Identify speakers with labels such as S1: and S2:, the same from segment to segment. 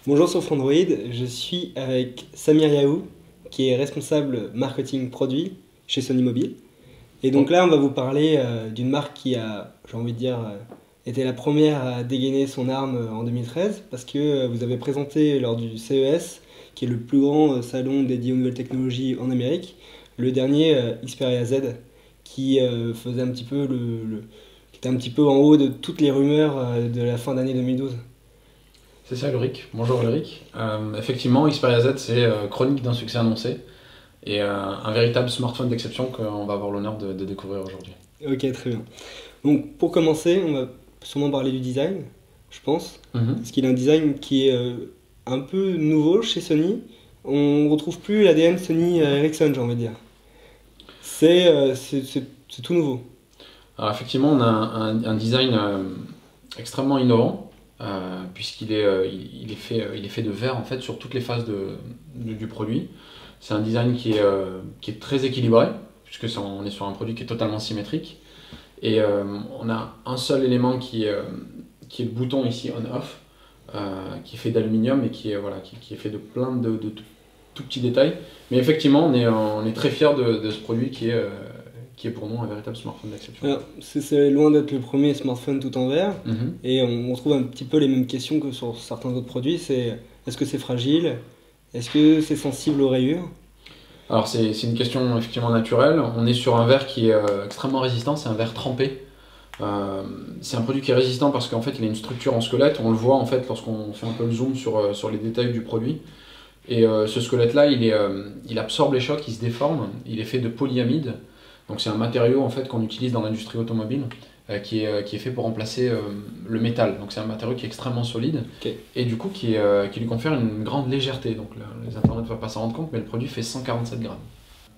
S1: Bonjour sur Frandroid, je suis avec Samir Yaou, qui est responsable marketing produit chez Sony Mobile. Et donc là, on va vous parler d'une marque qui a, j'ai envie de dire, été la première à dégainer son arme en 2013, parce que vous avez présenté lors du CES, qui est le plus grand salon dédié aux nouvelles technologies en Amérique, le dernier Xperia Z, qui faisait un petit peu qui était un petit peu en haut de toutes les rumeurs de la fin d'année 2012.
S2: C'est ça Ulrich, bonjour Ulrich. Effectivement, Xperia Z c'est chronique d'un succès annoncé et un véritable smartphone d'exception qu'on va avoir l'honneur de découvrir aujourd'hui.
S1: Ok, très bien. Donc pour commencer, on va sûrement parler du design, je pense, parce qu'il a un design qui est un peu nouveau chez Sony. On ne retrouve plus l'ADN Sony Ericsson, j'ai envie de dire. C'est tout nouveau.
S2: Alors effectivement, on a un design extrêmement innovant. Puisqu'il est fait de verre en fait sur toutes les phases du produit. C'est un design qui est très équilibré, puisque on est sur un produit qui est totalement symétrique. Et on a un seul élément qui est le bouton ici on-off, qui est fait d'aluminium et qui est fait de plein de tout petits détails. Mais effectivement, on est très fiers de ce produit qui est pour nous un véritable smartphone d'exception.
S1: C'est loin d'être le premier smartphone tout en verre, et on trouve un petit peu les mêmes questions que sur certains autres produits. Est-ce que c'est fragile? Est-ce que c'est sensible aux rayures?
S2: Alors c'est une question effectivement naturelle. On est sur un verre qui est extrêmement résistant, c'est un verre trempé. C'est un produit qui est résistant parce qu'en fait il a une structure en squelette, on le voit en fait lorsqu'on fait un peu le zoom sur les détails du produit. Et ce squelette là il absorbe les chocs, il se déforme, il est fait de polyamide. Donc c'est un matériau en fait qu'on utilise dans l'industrie automobile qui est fait pour remplacer le métal. Donc c'est un matériau qui est extrêmement solide et du coup qui lui confère une grande légèreté. Donc les internautes ne vont pas s'en rendre compte, mais le produit fait 147 grammes.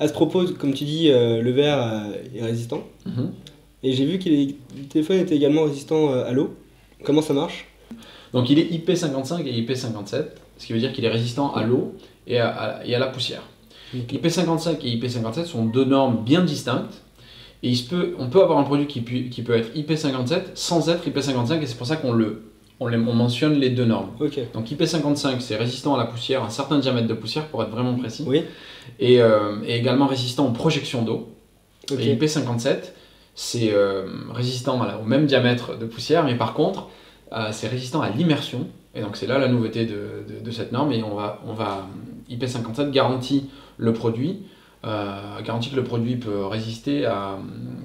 S1: À ce propos, comme tu dis, le verre est résistant. Et j'ai vu que le téléphone était également résistant à l'eau. Comment ça marche?
S2: Donc il est IP55 et IP57, ce qui veut dire qu'il est résistant à l'eau et à la poussière. IP55 et IP57 sont deux normes bien distinctes et on peut avoir un produit qui peut être IP57 sans être IP55 et c'est pour ça qu'on mentionne les deux normes. Donc IP55 c'est résistant à la poussière, un certain diamètre de poussière pour être vraiment précis, et également résistant aux projections d'eau. Et IP57 c'est résistant au même diamètre de poussière, mais par contre c'est résistant à l'immersion. Et donc c'est là la nouveauté de cette norme, et IP57 garantit le produit, garantit que le produit peut résister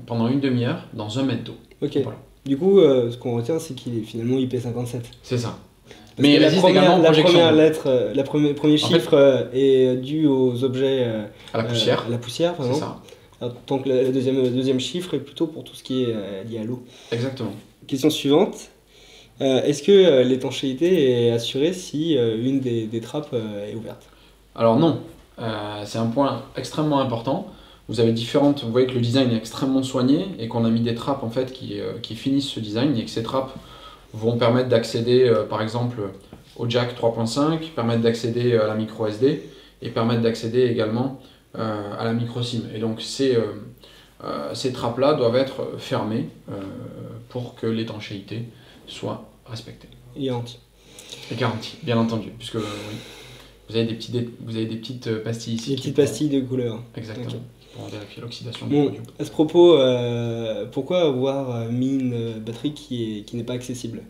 S2: pendant une demi-heure dans 1 mètre d'eau.
S1: Voilà. Du coup, ce qu'on retient, c'est qu'il est finalement IP57.
S2: C'est ça.
S1: Mais il résiste également aux projections. Le premier chiffre est dû aux objets
S2: à la poussière.
S1: C'est ça. Tant que le deuxième chiffre est plutôt pour tout ce qui est lié à l'eau.
S2: Exactement.
S1: Question suivante. Est-ce que l'étanchéité est assurée si une des trappes est ouverte?
S2: Alors non, c'est un point extrêmement important. Vous voyez que le design est extrêmement soigné et qu'on a mis des trappes en fait qui finissent ce design, et que ces trappes vont permettre d'accéder par exemple au jack 3.5, permettre d'accéder à la micro SD et permettre d'accéder également à la micro SIM. Et donc ces trappes là doivent être fermées pour que l'étanchéité soit respectée.
S1: Et garantie.
S2: Et garantie, bien entendu, puisque oui, vous avez des petites pastilles ici.
S1: Des petites pastilles de couleur.
S2: Exactement. Pour vérifier l'oxydation du produit.
S1: À ce propos, pourquoi avoir mis une batterie qui n'est pas accessible?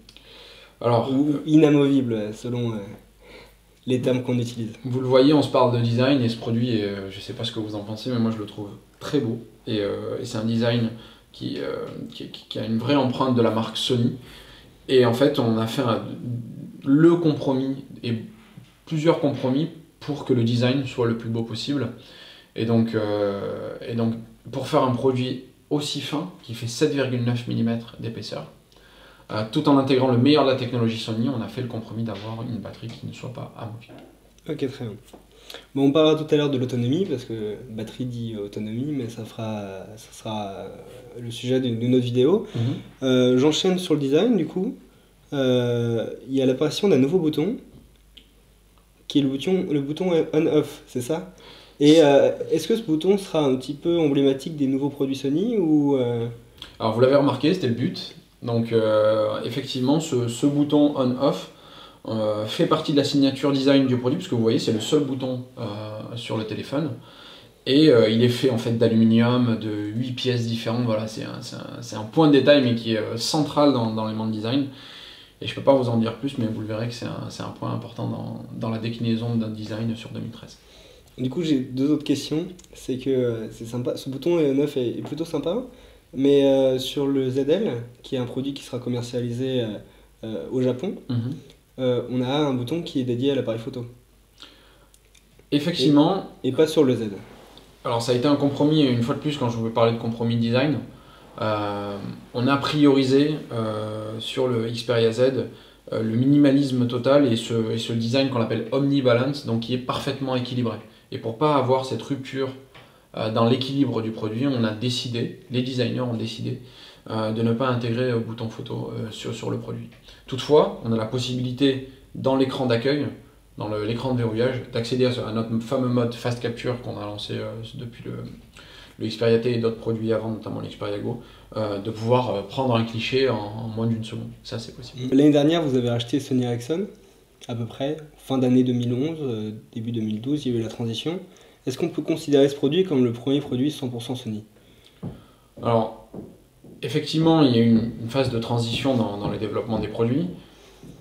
S2: Alors,
S1: ou inamovible, selon les termes qu'on utilise.
S2: Vous le voyez, on se parle de design, et ce produit, je ne sais pas ce que vous en pensez, mais moi je le trouve très beau. Et c'est un design qui a une vraie empreinte de la marque Sony. Et en fait, on a fait le compromis, et plusieurs compromis, pour que le design soit le plus beau possible. Et donc pour faire un produit aussi fin, qui fait 7,9 mm d'épaisseur, tout en intégrant le meilleur de la technologie Sony, on a fait le compromis d'avoir une batterie qui ne soit pas amovible.
S1: Ok, très bien. Bon, on parlera tout à l'heure de l'autonomie, parce que batterie dit autonomie, mais ça sera le sujet d'une autre vidéo. J'enchaîne sur le design, du coup. Il y a l'apparition d'un nouveau bouton, qui est le bouton on-off, c'est ça? Et est-ce que ce bouton sera un petit peu emblématique des nouveaux produits Sony ou
S2: Alors vous l'avez remarqué, c'était le but. Donc effectivement, ce bouton on-off, fait partie de la signature design du produit, parce que vous voyez, c'est le seul bouton sur le téléphone. Et il est fait en fait d'aluminium, de 8 pièces différentes. Voilà, c'est un point de détail, mais qui est central dans l'élément de design. Et je ne peux pas vous en dire plus, mais vous le verrez que c'est un point important dans la déclinaison d'un design sur 2013.
S1: Du coup, j'ai deux autres questions. C'est que c'est sympa, ce bouton neuf est plutôt sympa, mais sur le ZL, qui est un produit qui sera commercialisé au Japon, on a un bouton qui est dédié à l'appareil photo.
S2: Effectivement.
S1: Et pas sur le Z.
S2: Alors ça a été un compromis, une fois de plus, quand je vous parlais de compromis design, on a priorisé sur le Xperia Z le minimalisme total et ce design qu'on appelle omnibalance, donc qui est parfaitement équilibré. Et pour pas avoir cette rupture dans l'équilibre du produit, on a décidé, les designers ont décidé de ne pas intégrer le bouton photo sur le produit. Toutefois, on a la possibilité dans l'écran d'accueil, dans l'écran de verrouillage, d'accéder à notre fameux mode Fast Capture qu'on a lancé depuis le Xperia T et d'autres produits avant, notamment l'Xperia Go, de pouvoir prendre un cliché en moins d'une seconde. Ça, c'est possible.
S1: L'année dernière, vous avez acheté Sony Ericsson, à peu près, fin d'année 2011, début 2012, il y a eu la transition. Est-ce qu'on peut considérer ce produit comme le premier produit 100% Sony?
S2: Alors, effectivement, il y a eu une phase de transition dans le développement des produits.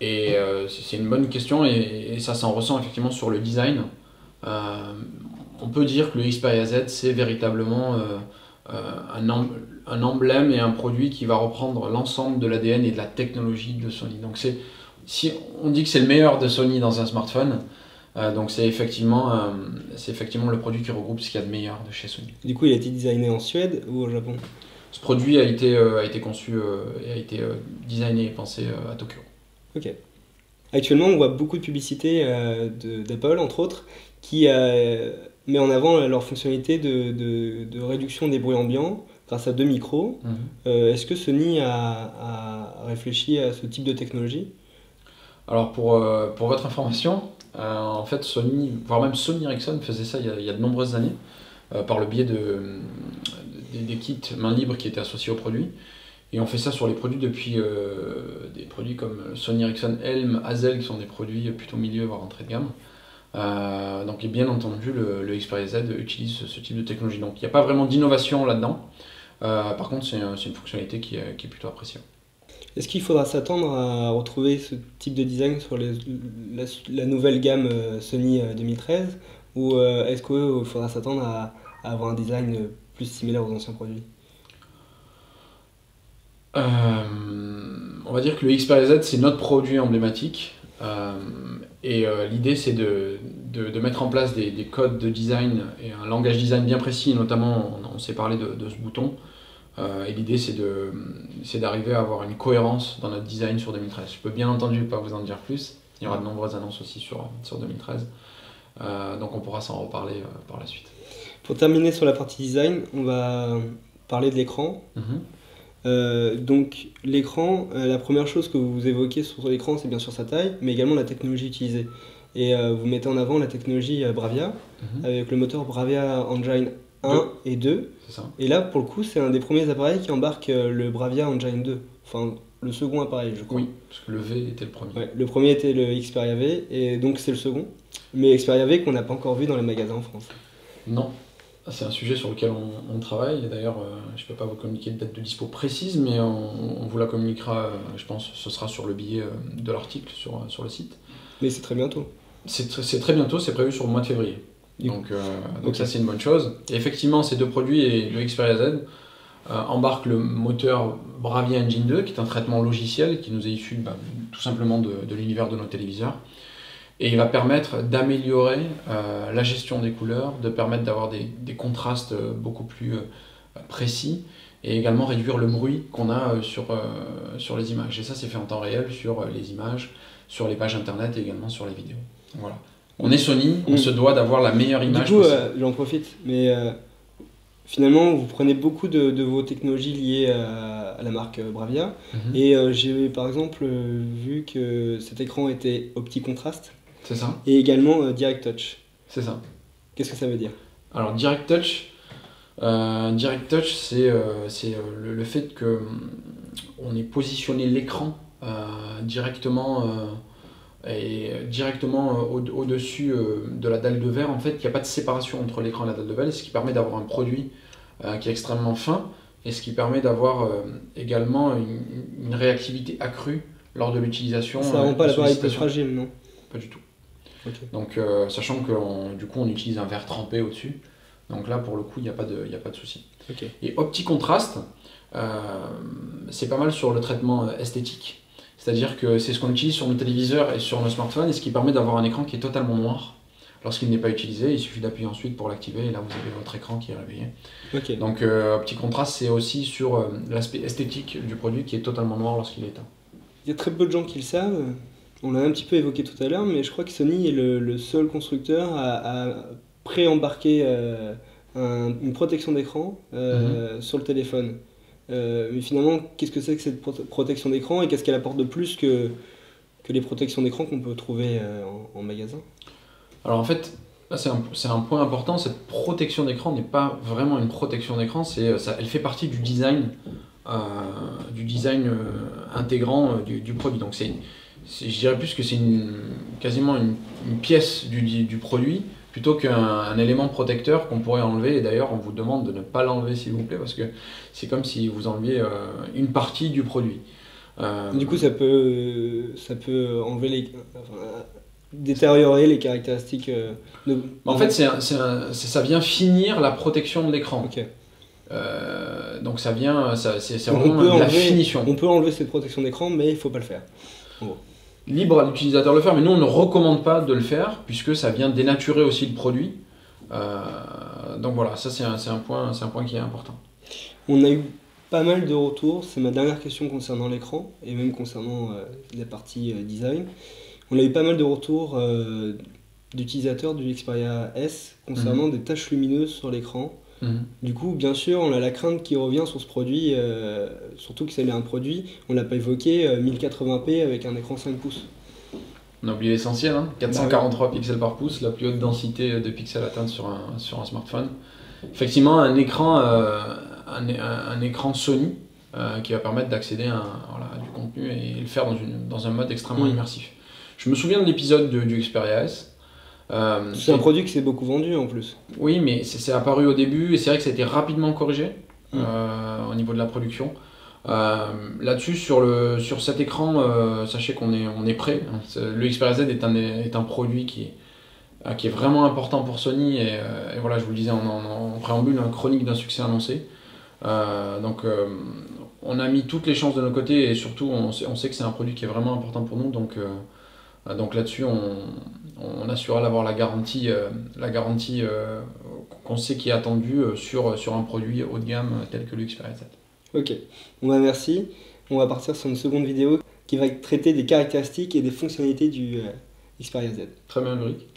S2: Et c'est une bonne question et ça s'en ressent effectivement sur le design. On peut dire que le Xperia Z c'est véritablement un emblème et un produit qui va reprendre l'ensemble de l'ADN et de la technologie de Sony. Donc si on dit que c'est le meilleur de Sony dans un smartphone, donc c'est effectivement le produit qui regroupe ce qu'il y a de meilleur de chez Sony.
S1: Du coup, il a été designé en Suède ou au Japon?
S2: Ce produit a été conçu et a été designé et pensé à Tokyo.
S1: Ok. Actuellement, on voit beaucoup de publicités d'Apple, entre autres, qui met en avant leur fonctionnalité de réduction des bruits ambiants grâce à 2 micros. Est-ce que Sony a réfléchi à ce type de technologie?
S2: Alors pour votre information, en fait Sony, voire même Sony Ericsson faisait ça il y a de nombreuses années, par le biais des kits main libre qui étaient associés au produit. Et on fait ça sur les produits depuis des produits comme Sony Ericsson Helm, Hazel, qui sont des produits plutôt milieu, voire entrée de gamme. Donc et bien entendu, le Xperia Z utilise ce type de technologie. Donc il n'y a pas vraiment d'innovation là-dedans. Par contre, c'est une fonctionnalité qui est plutôt appréciée.
S1: Est-ce qu'il faudra s'attendre à retrouver ce type de design sur la nouvelle gamme Sony 2013? Ou est-ce qu'il faudra s'attendre à avoir un design plus similaire aux anciens produits?
S2: On va dire que le Xperia Z c'est notre produit emblématique et l'idée c'est de mettre en place des codes de design et un langage design bien précis, notamment on s'est parlé de ce bouton et l'idée c'est d'arriver à avoir une cohérence dans notre design sur 2013. Je peux bien entendu pas vous en dire plus, il y aura de nombreuses annonces aussi sur 2013, donc on pourra s'en reparler par la suite.
S1: Pour terminer sur la partie design, on va parler de l'écran. Donc l'écran, la première chose que vous évoquez sur l'écran, c'est bien sûr sa taille, mais également la technologie utilisée. Et vous mettez en avant la technologie Bravia, avec le moteur Bravia Engine 1 et 2.
S2: C'est ça.
S1: Et là, pour le coup, c'est un des premiers appareils qui embarque le Bravia Engine 2. Enfin, le second appareil, je crois.
S2: Oui, parce que le V était le premier.
S1: Ouais, le premier était le Xperia V, et donc c'est le second. Mais Xperia V qu'on n'a pas encore vu dans les magasins en France.
S2: Non. C'est un sujet sur lequel on travaille, et d'ailleurs je ne peux pas vous communiquer de date de dispo précise, mais on vous la communiquera, je pense, ce sera sur le billet de l'article sur le site.
S1: Mais c'est très bientôt.
S2: C'est très bientôt, c'est prévu sur le mois de février. Donc ça c'est une bonne chose. Et effectivement ces deux produits et le Xperia Z embarquent le moteur Bravia Engine 2, qui est un traitement logiciel qui nous est issu tout simplement de l'univers de nos téléviseurs. Et il va permettre d'améliorer la gestion des couleurs, de permettre d'avoir des contrastes beaucoup plus précis et également réduire le bruit qu'on a sur les images. Et ça, c'est fait en temps réel sur les images, sur les pages internet et également sur les vidéos. Voilà. On est Sony, on se doit d'avoir la meilleure image possible.
S1: Du coup, j'en profite, mais finalement, vous prenez beaucoup de vos technologies liées à la marque Bravia. Et j'ai par exemple vu que cet écran était opti-contraste.
S2: C'est ça.
S1: Et également Direct Touch.
S2: C'est ça.
S1: Qu'est-ce que ça veut dire?
S2: Alors Direct Touch, c'est le fait que on ait positionné l'écran directement et directement au-dessus de la dalle de verre, en fait, il n'y a pas de séparation entre l'écran et la dalle de verre, ce qui permet d'avoir un produit qui est extrêmement fin et ce qui permet d'avoir également une réactivité accrue lors de l'utilisation.
S1: Ça rend pas l'appareil plus
S2: sollicitation.
S1: fragile, non?
S2: Pas du tout.
S1: Ok.
S2: Donc, sachant que du coup, on utilise un verre trempé au-dessus. Donc là, pour le coup, il n'y a pas de souci.
S1: Ok.
S2: Et OptiContrast, c'est pas mal sur le traitement esthétique. C'est-à-dire que c'est ce qu'on utilise sur nos téléviseurs et sur nos smartphones, et ce qui permet d'avoir un écran qui est totalement noir. Lorsqu'il n'est pas utilisé, il suffit d'appuyer ensuite pour l'activer, et là, vous avez votre écran qui est réveillé.
S1: Ok.
S2: Donc, OptiContrast, c'est aussi sur l'aspect esthétique du produit qui est totalement noir lorsqu'il est éteint.
S1: Il y a très peu de gens qui le savent. On l'a un petit peu évoqué tout à l'heure, mais je crois que Sony est le seul constructeur à pré-embarquer une protection d'écran sur le téléphone. Mais finalement, qu'est-ce que c'est que cette protection d'écran et qu'est-ce qu'elle apporte de plus que les protections d'écran qu'on peut trouver en magasin?
S2: Alors en fait, là c'est un point important, cette protection d'écran n'est pas vraiment une protection d'écran, elle fait partie du design intégrant du produit. Donc je dirais plus que c'est quasiment une pièce du produit plutôt qu'un élément protecteur qu'on pourrait enlever. Et d'ailleurs, on vous demande de ne pas l'enlever s'il vous plaît, parce que c'est comme si vous enleviez une partie du produit.
S1: Du coup, ça peut enlever détériorer les caractéristiques
S2: En fait, ça vient finir la protection de l'écran.
S1: Ok.
S2: Donc c'est
S1: Donc
S2: vraiment de la finition.
S1: On peut enlever cette protection d'écran, mais il ne faut pas le faire. En gros.
S2: Libre à l'utilisateur de le faire, mais nous on ne recommande pas de le faire puisque ça vient dénaturer aussi le produit. Donc voilà, ça c'est un point qui est important.
S1: On a eu pas mal de retours, c'est ma dernière question concernant l'écran et même concernant la partie design. On a eu pas mal de retours d'utilisateurs du Xperia S concernant des taches lumineuses sur l'écran. Du coup, bien sûr, on a la crainte qui revient sur ce produit, surtout que c'est un produit, on l'a pas évoqué, 1080p avec un écran 5 pouces.
S2: On a oublié l'essentiel, 443 pixels par pouce, la plus haute densité de pixels atteinte sur un smartphone. Effectivement, un écran Sony qui va permettre d'accéder à du contenu et le faire dans un mode extrêmement immersif. Je me souviens de l'épisode du Xperia S.
S1: C'est un produit qui s'est beaucoup vendu en plus.
S2: Oui, mais c'est apparu au début et c'est vrai que ça a été rapidement corrigé au niveau de la production. Là-dessus, sur cet écran, sachez qu'on est prêt. Le Xperia Z est un produit qui est vraiment important pour Sony et voilà, je vous le disais en préambule, une chronique d'un succès annoncé. Donc on a mis toutes les chances de notre côté et surtout on sait que c'est un produit qui est vraiment important pour nous. Donc là-dessus, on assurera d'avoir la garantie qu'on sait qui est attendue sur un produit haut de gamme tel que le Xperia Z.
S1: Ok, merci. On va partir sur une seconde vidéo qui va traiter des caractéristiques et des fonctionnalités du Xperia Z.
S2: Très bien, Ulrich.